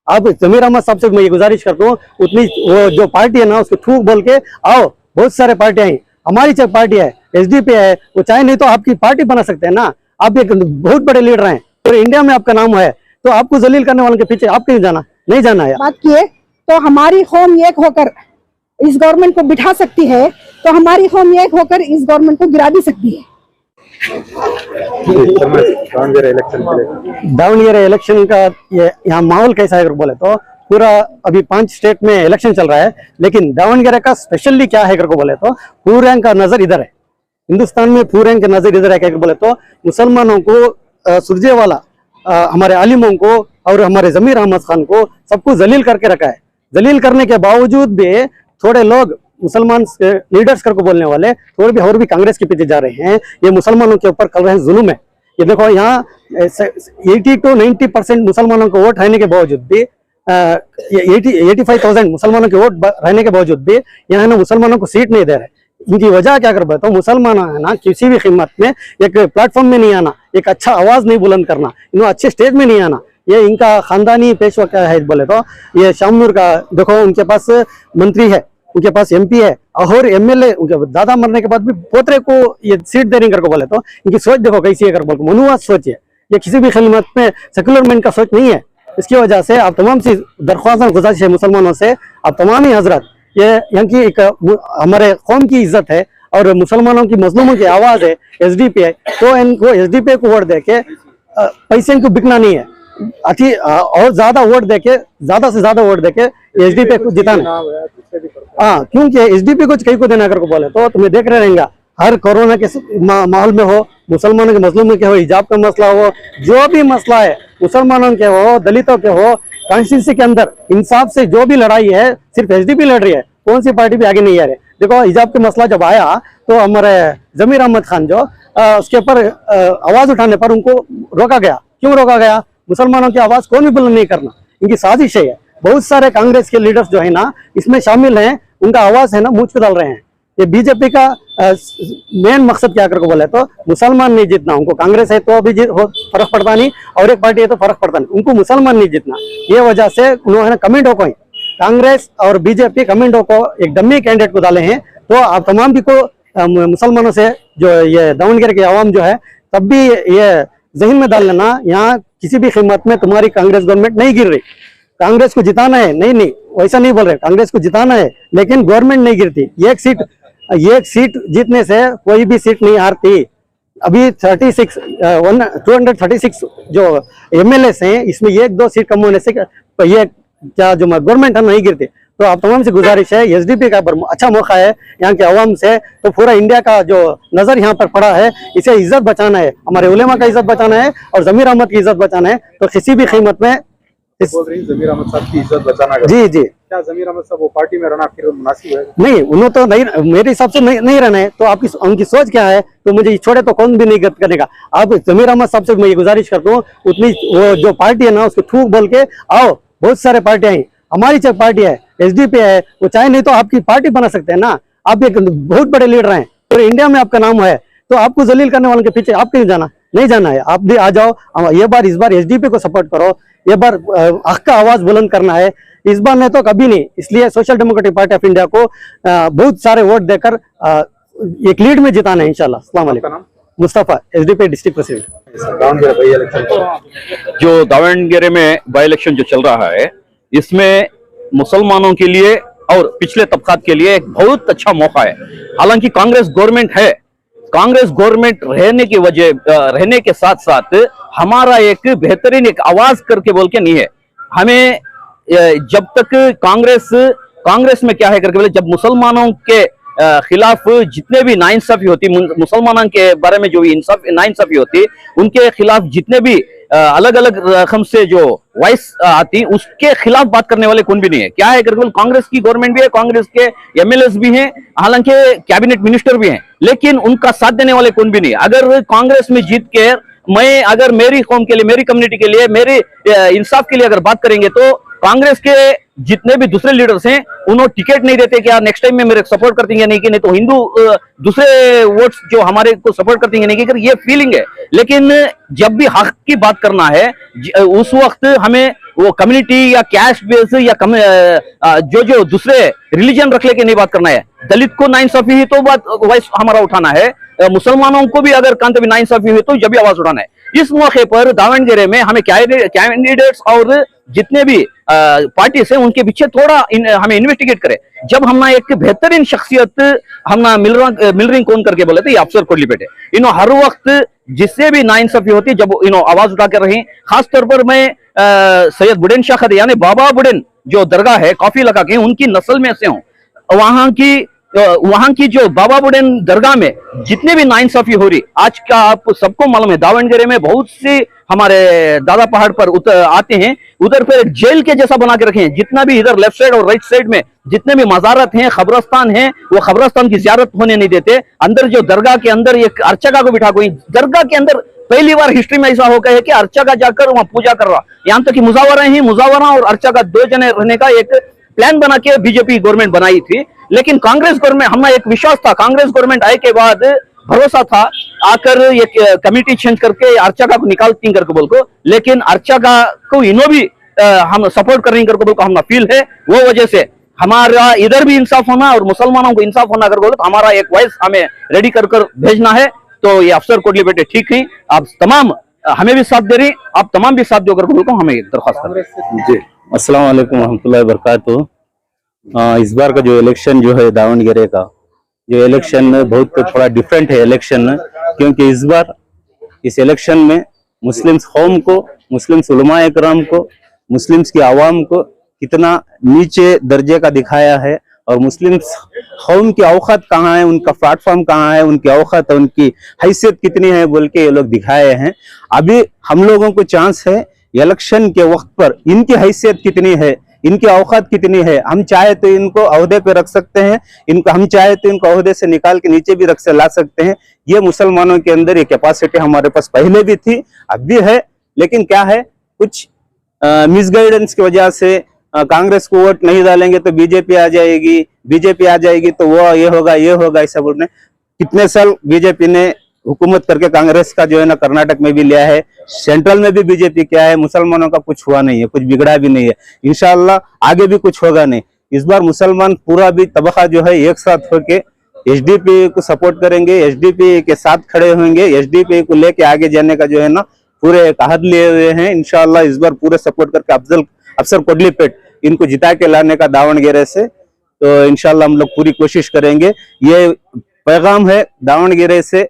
आप जमीर अहमद साहब से मैं ये गुजारिश करता हूँ, उतनी वो जो पार्टी है ना उसको थूक बोल के आओ। बहुत सारे पार्टियां हैं, हमारी चाहे पार्टी है, एसडीपी है, वो चाहे नहीं तो आपकी पार्टी बना सकते हैं ना। आप एक बहुत बड़े लीडर हैं और इंडिया में आपका नाम है, तो आपको जलील करने वालों के पीछे आप क्यों जाना, नहीं जाना है। बात किए तो हमारी कौम एक होकर इस गवर्नमेंट को बिठा सकती है, तो हमारी कौम एक होकर इस गवर्नमेंट को गिरा भी सकती है। दावणगेरे इलेक्शन का यहाँ माहौल कैसा है अगर बोले तो पूरा अभी 5 स्टेट में इलेक्शन चल रहा है, लेकिन दावणगेरे का स्पेशली क्या है अगर बोले तो पूरे का नजर इधर है। हिंदुस्तान में पूरे का नजर इधर है क्या बोले तो मुसलमानों को सुरजेवाला हमारे आलिमों को और हमारे जमीर अहमद खान को सबको जलील करके रखा है। जलील करने के बावजूद भी थोड़े लोग मुसलमान लीडर्स करके बोलने वाले थोड़े भी और भी कांग्रेस के पीछे जा रहे हैं। ये मुसलमानों के ऊपर कर रहे हैं जुल्म है। ये देखो यहाँ 80 to 90% मुसलमानों को वोट रहने के बावजूद भी 85,000 मुसलमानों के वोट रहने के बावजूद भी यहाँ ना मुसलमानों को सीट नहीं दे रहे। इनकी वजह क्या कर पाता हूँ, मुसलमान है ना किसी भी कीमत में एक प्लेटफॉर्म में नहीं आना, एक अच्छा आवाज नहीं बुलंद करना, इन्होंने अच्छे स्टेज में नहीं आना। ये इनका खानदानी पेशवा क्या है बोले तो ये शामनूर का देखो, उनके पास मंत्री है, उनके पास एमपी है और एमएलए, उनके दादा मरने के बाद भी पोतरे को ये सीट देने कर बोले तो इनकी सोच देखो कैसी है कर बोल, मनुवाद सोच है। ये किसी भी खिदमत में सेकुलरमेंट का सोच नहीं है। इसकी वजह से आप तमाम सी दरख्वास्त गुजारिश है मुसलमानों से, आप तमाम ही हजरत ये यहाँ की एक हमारे कौम की इज्जत है और मुसलमानों की मजलूमों की आवाज है एसडीपी है, तो इनको एसडीपी को वोट दे के पैसे इनको बिकना नहीं है, अच्छी और ज्यादा वोट देके ज्यादा से ज्यादा वोट देके एसडीपी को जिताना। हाँ, क्योंकि एसडीपी को कहीं को देना अगर को बोले तो तुम्हें देख रहे रहेंगे हर कोरोना के माहौल में हो, मुसलमानों के मजलूमों के हो, हिजाब का मसला हो, जो भी मसला है मुसलमानों के हो, दलितों के हो, कॉन्स्टिट्यूंसी के अंदर इंसाफ से जो भी लड़ाई है सिर्फ एसडीपी लड़ रही है, कौन सी पार्टी भी आगे नहीं आ रही। देखो हिजाब का मसला जब आया तो हमारे जमीर अहमद खान जो उसके ऊपर आवाज उठाने पर उनको रोका गया। क्यों रोका गया? मुसलमानों की आवाज कौन भी बुलंद नहीं करना, इनकी साजिश है। बहुत सारे कांग्रेस के लीडर्स जो है ना इसमें शामिल हैं, उनका आवाज है ना मुझ को डाल रहे हैं। ये बीजेपी का मेन मकसद क्या करके बोले तो मुसलमान नहीं जीतना, उनको कांग्रेस है तो अभी फर्क पड़ता नहीं और एक पार्टी है तो फर्क पड़ता नहीं, उनको मुसलमान नहीं जीतना। ये वजह से उन्होंने कमेंटों को कांग्रेस और बीजेपी कमेंटों को एक डमी कैंडिडेट को डाले हैं। तो आप तमाम भी को मुसलमानों से जो ये दावणगेरे की आवाम जो है तब भी ये जहन में डाल लेना, यहाँ किसी भी कीमत में तुम्हारी कांग्रेस गवर्नमेंट नहीं गिर रही। कांग्रेस को जिताना है, नहीं वैसा नहीं बोल रहे, कांग्रेस को जिताना है लेकिन गवर्नमेंट नहीं गिरती। एक सीट जीतने से कोई भी सीट नहीं हारती। अभी 236 जो एमएलए हैं इसमें 1-2 सीट कम होने से ये क्या जो गवर्नमेंट है नहीं गिरती। तो आप तमाम से गुजारिश है, एसडीपी का अच्छा मौका है यहाँ के अवाम से, तो पूरा इंडिया का जो नजर यहाँ पर पड़ा है इसे इज्जत बचाना है, हमारे उलेमा का इज्जत बचाना है और जमीर अहमद की इज्जत बचाना है। तो किसी भी कीमत में बोल रही जमीर अहमद साहब की इज्जत बचाना है। जी क्या जमीर अहमद साहब वो पार्टी में रहना फिर मुनासिब है? नहीं, उन्होंने तो नहीं, मेरे हिसाब से नहीं रहना है। तो आपकी उनकी सोच क्या है, तो मुझे छोड़े तो कौन भी नहीं करेगा। आप जमीर अहमद साहब से मैं ये गुजारिश करता हूँ, उतनी वो जो पार्टी है ना उसको थूक बोल के आओ। बहुत सारे पार्टियां हैं, हमारी चाहे पार्टी है, एसडीपी है, वो चाहे नहीं तो आपकी पार्टी बना सकते हैं ना। आप एक बहुत बड़े लीडर हैं और इंडिया में आपका नाम है, तो आपको जलील करने वालों के पीछे आप क्यों जाना, नहीं जाना है। आप भी आ जाओ, इस बार एसडीपी को सपोर्ट करो, ये बार हक का आवाज बुलंद करना है, इस बार नहीं तो कभी नहीं। इसलिए social democratic party of India को बहुत सारे वोट देकर एक लीड में जिताना है इंशाल्लाह। अस्सलाम वालेकुम। Mustafa, SDP district president. जो दावणगेरे में बाई इलेक्शन जो चल रहा है, इसमें मुसलमानों के लिए और पिछले तबकात के लिए एक बहुत अच्छा मौका है। हालांकि कांग्रेस गवर्नमेंट है, कांग्रेस गवर्नमेंट रहने के साथ साथ हमारा एक बेहतरीन एक आवाज करके बोल के नहीं है। हमें जब तक कांग्रेस में क्या है करके बोले, जब मुसलमानों के खिलाफ जितने भी नाइंसाफी होती, मुसलमानों के बारे में जो भी नाइंसाफी होती, उनके खिलाफ जितने भी अलग अलग रकम से जो वॉइस आती, उसके खिलाफ बात करने वाले कौन भी नहीं है। क्या है करके कांग्रेस की गवर्नमेंट भी है, कांग्रेस के एमएलएस भी हैं, हालांकि कैबिनेट मिनिस्टर भी हैं, लेकिन उनका साथ देने वाले कौन भी नहीं। अगर कांग्रेस में जीत के मैं अगर मेरी कौम के लिए, मेरी कम्युनिटी के लिए, मेरे इंसाफ के लिए अगर बात करेंगे तो कांग्रेस के जितने भी दूसरे लीडर्स हैं उन्होंने टिकट नहीं देते कि यार नेक्स्ट टाइम में मेरे सपोर्ट करती है नहीं कि नहीं तो हिंदू दूसरे वोट्स जो हमारे को सपोर्ट करती है नहीं कि ये फीलिंग है। लेकिन जब भी हक की बात करना है उस वक्त हमें वो कम्युनिटी या कैस्ट बेस या जो दूसरे रिलीजन रख लेके नहीं बात करना है। दलित को नाइंसाफी हुई तो बात वॉइस हमारा उठाना है, मुसलमानों को भी अगर कभी नाइंसाफी हुई तो जब भी आवाज उठाना है। इस मौके पर दावणगेरे में हमें कैंडिडेट्स और जितने भी पार्टीज हैं उनके पीछे थोड़ा हमें इन्वेस्टिगेट करें। जब हम एक बेहतरीन शख्सियत हम मिल रही कौन करके बोले थे, ये अफसर कोडलीपेट है। हर वक्त जिससे भी नाइंसाफी होती है जब आवाज उठा कर रही। खासतौर पर मैं सैयद बुडेन शाह खदे यानी बाबा बुडेन जो दरगाह है काफी लगा के उनकी नस्ल में से हूँ। वहां की जो बाबा बुडेन दरगाह में जितने भी नाइंसाफी हो रही आज का आप सबको मालूम है। दावणगेरे में बहुत से हमारे दादा पहाड़ पर आते हैं, उधर पर एक जेल के जैसा बना के रखे हैं। जितना भी इधर लेफ्ट साइड और राइट साइड में जितने भी मजारत हैं कब्रस्तान हैं वो कब्रस्तान की जियारत होने नहीं देते। अंदर जो दरगाह के अंदर एक अर्चका को बिठा कोई दरगाह के अंदर पहली बार हिस्ट्री में ऐसा हो गया है कि अर्चका जाकर वहां पूजा कर रहा। यहाँ तक कि मुजावरा और अर्चका दो जने रहने का एक प्लान बना के बीजेपी गवर्नमेंट बनाई थी। लेकिन कांग्रेस गवर्नमेंट हमें एक विश्वास था, कांग्रेस गवर्नमेंट आए के बाद भरोसा था आकर एक कमिटी चेंज करके अर्चका को निकालती करके बोल को। लेकिन अर्चका को इन्हों भी हम सपोर्ट कर रही करके बोल को हम फील है। वो वजह से हमारा इधर भी इंसाफ होना और मुसलमानों को इंसाफ होना कर बोले तो हमारा एक वॉइस हमें रेडी कर भेजना है। तो ये अफसर कोडलीपेट ठीक है, आप तमाम हमें भी साथ दे रही, आप तमाम भी साथ दो करके बोल को हमें दरख्वास्त कर। जी अस्सलाम वालेकुम रहमतुल्लाहि वबरकातुहू। इस बार का जो इलेक्शन जो है दावणगेरे का जो इलेक्शन बहुत थोड़ा डिफरेंट है इलेक्शन, क्योंकि इस बार इस इलेक्शन में मुस्लिम्स कौम को, मुस्लिम्स उलमा इकराम को, मुस्लिम्स की आवाम को कितना नीचे दर्जे का दिखाया है और मुस्लिम्स कौम की औकात कहाँ है, उनका प्लेटफॉर्म कहाँ है, उनकी औकात, उनकी हैसियत कितनी है बोल के ये लोग दिखाए हैं। अभी हम लोगों को चांस है इलेक्शन के वक्त पर इनकी हैसियत कितनी है, इनकी औकात कितनी है। हम चाहे तो इनको ओहदे पे रख सकते हैं, इनको हम चाहे तो इनको ओहदे से निकाल के नीचे भी ला सकते हैं। ये मुसलमानों के अंदर ये कैपेसिटी हमारे पास पहले भी थी, अब भी है। लेकिन क्या है, कुछ मिसगाइडेंस की वजह से कांग्रेस को वोट नहीं डालेंगे तो बीजेपी आ जाएगी, बीजेपी आ जाएगी तो वो ये होगा ऐसा बोलने। कितने साल बीजेपी ने हुकूमत करके कांग्रेस का जो है ना कर्नाटक में भी लिया है, सेंट्रल में भी बीजेपी क्या है, मुसलमानों का कुछ हुआ नहीं है, कुछ बिगड़ा भी नहीं है, इंशाअल्लाह आगे भी कुछ होगा नहीं। इस बार मुसलमान पूरा भी तबका जो है एक साथ होके एचडीपी को सपोर्ट करेंगे, एचडीपी के साथ खड़े होंगे, एचडीपी को लेके आगे जाने का जो है ना पूरे एक अहद लिए हुए हैं। इंशाअल्लाह इस बार पूरे सपोर्ट करके अफसर कोडलीपेट इनको जिता के लाने का दावणगेरे से, तो इंशाअल्लाह हम लोग पूरी कोशिश करेंगे। ये पैगाम है दावणगेरे से,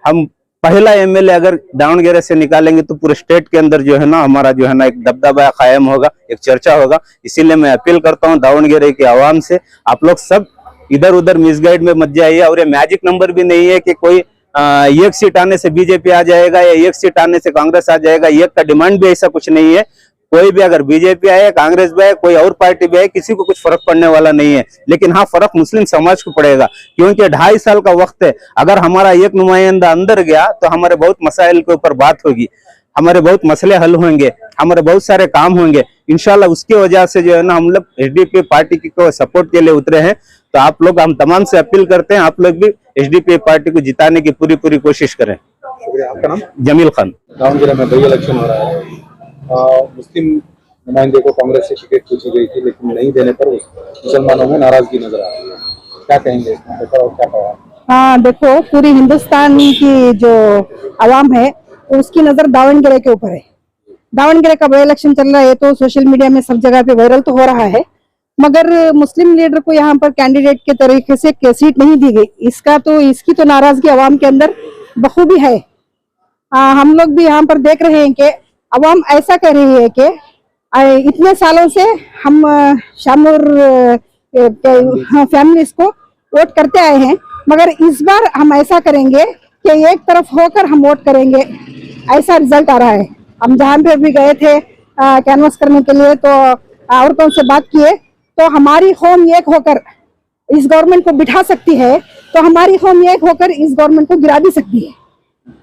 हम पहला एमएलए अगर दावणगेरे से निकालेंगे तो पूरे स्टेट के अंदर जो है ना हमारा जो है ना एक दबदबा कायम होगा, एक चर्चा होगा। इसीलिए मैं अपील करता हूँ दावणगेरे की आवाम से, आप लोग सब इधर उधर मिसगाइड में मत जाइए। और ये मैजिक नंबर भी नहीं है कि कोई एक सीट आने से बीजेपी आ जाएगा या एक सीट आने से कांग्रेस आ जाएगा, एक का डिमांड भी ऐसा कुछ नहीं है। कोई भी अगर बीजेपी आए, कांग्रेस भी आए, कोई और पार्टी भी आए, किसी को कुछ फर्क पड़ने वाला नहीं है। लेकिन हाँ, फर्क मुस्लिम समाज को पड़ेगा, क्योंकि 2.5 साल का वक्त है। अगर हमारा एक नुमाइंदा अंदर गया तो हमारे बहुत मसाइल के ऊपर बात होगी, हमारे बहुत मसले हल होंगे, हमारे बहुत सारे काम होंगे इंशाल्लाह। उसकी वजह से जो है ना हम लोग एचडीपी पार्टी को सपोर्ट के लिए उतरे हैं। तो आप लोग, हम तमाम से अपील करते हैं, आप लोग भी एचडीपी पार्टी को जिताने की पूरी कोशिश करें। शुक्रिया। आपका नाम? जमील खान। दावणगेरे में बाई इलेक्शन हो रहा है, मुस्लिम नुमाइंदे को कांग्रेस से टिकट पूछी गई थी लेकिन नहीं देने पर मुसलमानों में नाराजगी नजर आ रही है, क्या कहेंगे इस मुद्दे पर और क्या कहा? हाँ देखो, पूरी हिंदुस्तान की जो आवाम है उसकी नजर दावणगेरे के ऊपर है। दावणगेरे का बाई इलेक्शन चल रहा है तो सोशल मीडिया में सब जगह पे वायरल तो हो रहा है, मगर मुस्लिम लीडर को यहाँ पर कैंडिडेट के तरीके से सीट नहीं दी गई। इसकी तो नाराजगी आवाम के अंदर बखूबी है। हम लोग भी यहाँ पर देख रहे हैं कि आवाम ऐसा कह रही है कि इतने सालों से हम शामूर फैमिलीज को वोट करते आए हैं, मगर इस बार हम ऐसा करेंगे कि एक तरफ होकर हम वोट करेंगे, ऐसा रिजल्ट आ रहा है। हम जहाँ पे भी गए थे कैनवस करने के लिए तो औरतों से बात किए तो हमारी कौम एक होकर इस गवर्नमेंट को बिठा सकती है, तो हमारी कौम एक होकर इस गवर्नमेंट को गिरा भी सकती है।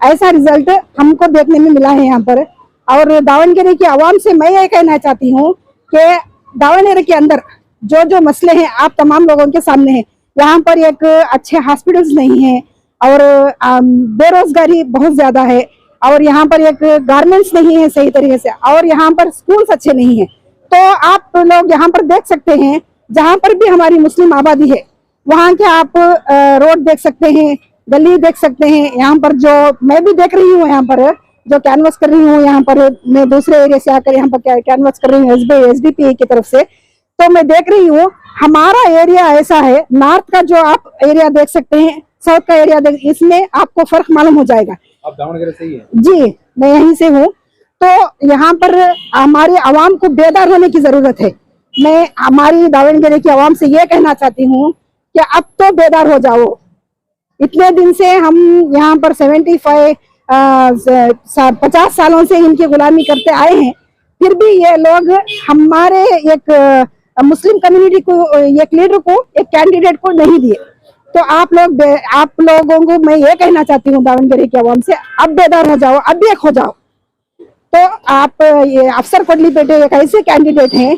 ऐसा रिजल्ट हमको देखने में मिला है यहाँ पर। और दावणगेरे की आवाम से मैं ये कहना चाहती हूँ कि दावणगेरे के अंदर जो जो मसले हैं आप तमाम लोगों के सामने हैं। यहाँ पर एक अच्छे हॉस्पिटल्स नहीं है और बेरोजगारी बहुत ज्यादा है और यहाँ पर एक गारमेंट्स नहीं है सही तरीके से और यहाँ पर स्कूल्स अच्छे नहीं है। तो आप लोग यहाँ पर देख सकते हैं जहाँ पर भी हमारी मुस्लिम आबादी है वहाँ के आप रोड देख सकते हैं, गली देख सकते हैं। यहाँ पर जो मैं भी देख रही हूँ, यहाँ पर जो कैनवस कर रही हूँ, यहाँ पर मैं दूसरे एरिया से आकर यहाँ पर कैनवस कर रही हूँ एसडीपी की तरफ से, तो मैं देख रही हूँ हमारा एरिया ऐसा है। नॉर्थ का जो आप एरिया देख सकते हैं, साउथ का एरिया देख, इसमें आपको फर्क मालूम हो जाएगा। आप दावणगेरे से ही हैं? जी, मैं यहीं से हूँ। तो यहाँ पर हमारे आवाम को बेदार होने की जरूरत है। मैं हमारी दावणगेरे की आवाम से ये कहना चाहती हूँ कि अब तो बेदार हो जाओ। इतने दिन से हम यहाँ पर 50 सालों से इनकी गुलामी करते आए हैं, फिर भी ये लोग हमारे एक मुस्लिम कम्युनिटी को, एक लीडर को, एक कैंडिडेट को नहीं दिए। तो आप लोगों को मैं ये कहना चाहती हूँ दावणगेरे की आवाम से, अब बेदार हो जाओ, अब एक हो जाओ। तो आप ये अफसर कोडलीपेटे एक ऐसे कैंडिडेट हैं,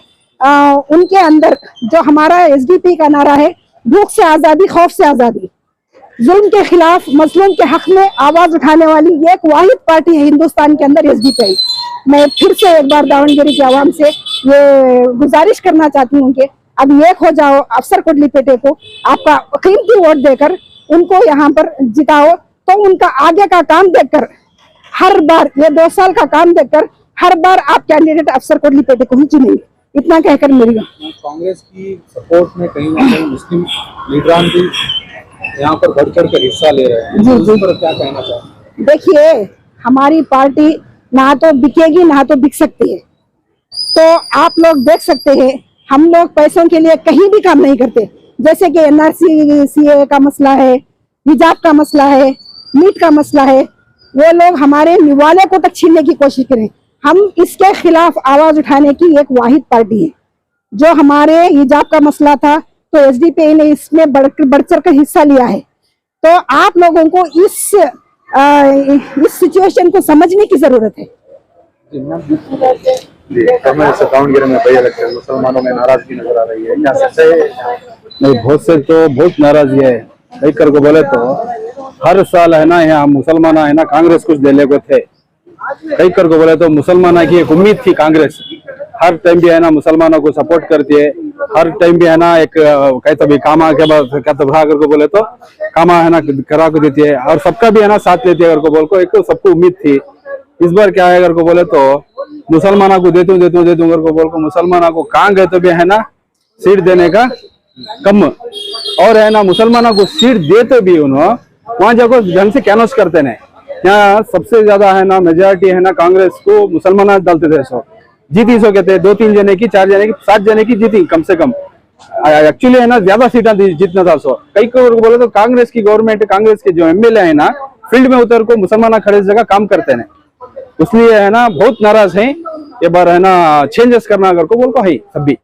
उनके अंदर जो हमारा एसडीपी का नारा है, भूख से आजादी, खौफ से आजादी, जुल्म के खिलाफ मजलूम के हक में आवाज उठाने वाली ये एक वाहिद पार्टी है हिंदुस्तान के अंदर, एसडीपी। मैं फिर से एक बार दावणगेरे की आवाम से ये गुजारिश करना चाहती हूँ कि अब एक हो जाओ, अफसर कोडलीपेटे को आपका कीमती वोट देकर उनको यहाँ पर जिताओ। तो उनका आगे का काम देखकर हर बार, ये 2 साल का काम देखकर हर बार आप कैंडिडेट अफसर कोडलीपेटे को ही चुनेंगे। इतना कहकर मेरी कांग्रेस की सपोर्ट में कहीं ना कहीं मुस्लिम लीडरान भी यहाँ पर बढ़ चढ़ कर हिस्सा ले रहे हैं, तो उस पर क्या कहना चाहते हैं? देखिए, हमारी पार्टी ना तो बिकेगी ना तो बिक सकती है। तो आप लोग देख सकते हैं, हम लोग पैसों के लिए कहीं भी काम नहीं करते। जैसे कि एनआरसी सीए का मसला है, हिजाब का मसला है, मीट का मसला है, वो लोग हमारे निवाले को तक छीनने की कोशिश करें। हम इसके खिलाफ आवाज उठाने की एक वाहिद पार्टी है। जो हमारे हिजाब का मसला था तो एसडीपी ने इसमें बढ़ चढ़ कर हिस्सा लिया है। तो आप लोगों को इस सिचुएशन को समझने की जरूरत है। दावणगेरे में बाई इलेक्शन मुसलमानों में नाराजगी नजर आ रही है, क्या सच है? नहीं, बहुत से तो बहुत नाराजगी है। कई कर को बोले तो हर साल है ना, यहाँ मुसलमान है ना कांग्रेस कुछ देने को थे। कई कर को बोले तो मुसलमानों की एक उम्मीद थी कांग्रेस, हर टाइम भी है ना मुसलमानों को सपोर्ट करती है। हर टाइम भी है ना एक कहते भी कामा के बाद क्या तो भरा कर को बोले तो कामा है ना करा को देती है और सबका भी है ना साथ लेती है। अगर को बोल को एक तो सबको उम्मीद थी। इस बार क्या है अगर को बोले तो मुसलमानों को देते हूँ अगर को बोल को मुसलमानों को कहाँ गए तो भी है ना सीट देने का कम, और है ना मुसलमानों को सीट देते भी उन्होंने वहां जाकर ढंग से कैनवस करते नहीं। यहाँ सबसे ज्यादा है ना मेजोरिटी है ना कांग्रेस को मुसलमान डालते थे। सो जीती सो कहते 2-3 जने की, 4 जने की, 7 जने की जीती कम से कम। एक्चुअली है ना ज्यादा सीटा जीतना था। सो कई को बोले तो कांग्रेस की गवर्नमेंट, कांग्रेस के जो एमएलए है ना फील्ड में उतर को मुसलमान खड़े जगह काम करते हैं, इसलिए है ना बहुत नाराज है। ये बार है ना चेंजेस करना अगर को बोल को है सब भी।